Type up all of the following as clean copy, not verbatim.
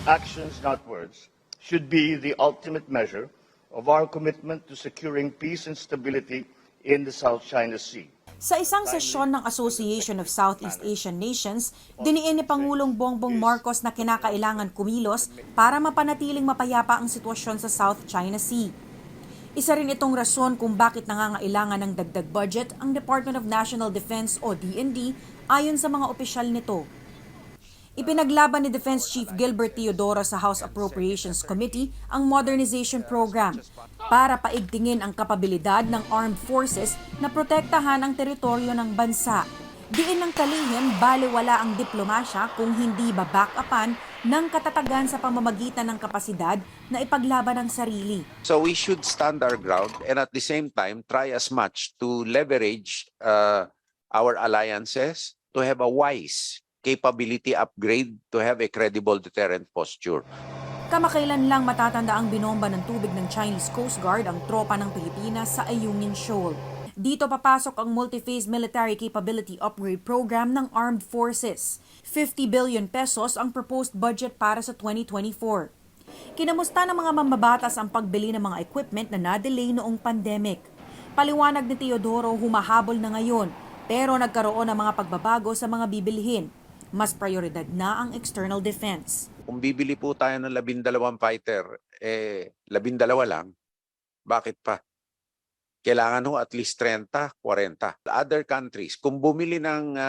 actions, not words, should be the ultimate measure of our commitment to securing peace and stability in the South China Sea. Sa isang sesyon ng Association of Southeast Asian Nations, diniin ni Pangulong Bongbong Marcos na kinakailangan kumilos para mapanatiling mapayapa ang sitwasyon sa South China Sea. Isa rin itong rason kung bakit nangangailangan ng dagdag budget ang Department of National Defense o DND ayon sa mga opisyal nito. Ipinaglaban ni Defense Chief Gilbert Teodoro sa House Appropriations Committee ang modernization program para paigtingin ang kapabilidad ng armed forces na protektahan ang teritoryo ng bansa. Diin ng kalihim, baliwala ang diplomasya kung hindi ba-back-upan ng katatagan sa pamamagitan ng kapasidad na ipaglaban ang sarili. So we should stand our ground and at the same time try as much to leverage our alliances to have a wise capability upgrade to have a credible deterrent posture. Kamakailan lang matatanda ang binomba ng tubig ng Chinese Coast Guard ang tropa ng Pilipinas sa Ayungin Shoal. Dito papasok ang Multi-Phase Military Capability Upgrade Program ng Armed Forces. 50 billion pesos ang proposed budget para sa 2024. Kinamusta ng mga mambabatas ang pagbili ng mga equipment na na-delay noong pandemic. Paliwanag ni Teodoro, humahabol na ngayon, pero nagkaroon ng mga pagbabago sa mga bibilhin. Mas prioridad na ang external defense. Kung bibili po tayo ng 12 fighter, 12 lang, bakit pa? Kailangan ho at least 30, 40. Other countries, kung bumili ng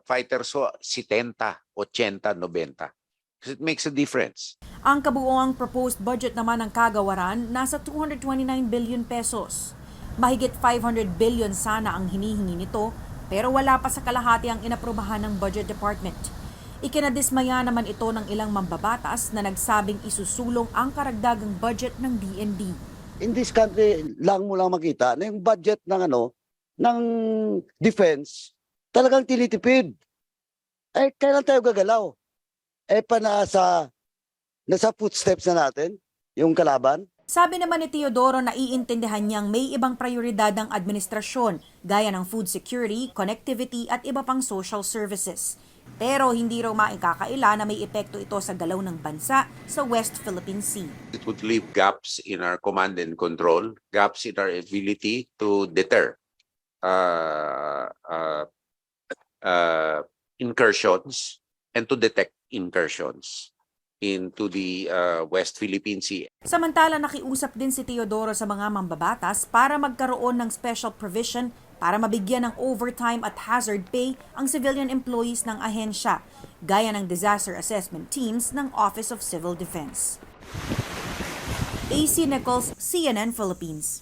fighters ho, 70, 80, 90. Because it makes a difference. Ang kabuoang proposed budget naman ng kagawaran nasa 229 billion pesos. Mahigit 500 billion sana ang hinihingi nito, pero wala pa sa kalahati ang inaprubahan ng Budget Department. Ikinadismaya naman ito ng ilang mambabatas na nagsabing isusulong ang karagdagang budget ng DND. In this country, lang mo lang makita na yung budget ng defense talagang tinitipid. Kailan tayo gagalaw? Nasa footsteps na natin yung kalaban. Sabi naman ni Teodoro na iintindihan niyang may ibang prioridad ng administrasyon gaya ng food security, connectivity at iba pang social services. Pero hindi raw maikakaila na may epekto ito sa galaw ng bansa sa West Philippine Sea. It would leave gaps in our command and control, gaps in our ability to deter incursions and to detect incursions into the West Philippine Sea. Samantala, nakiusap din si Teodoro sa mga mambabatas para magkaroon ng special provision para mabigyan ng overtime at hazard pay ang civilian employees ng ahensya, gaya ng disaster assessment teams ng Office of Civil Defense. AC Nichols, CNN Philippines.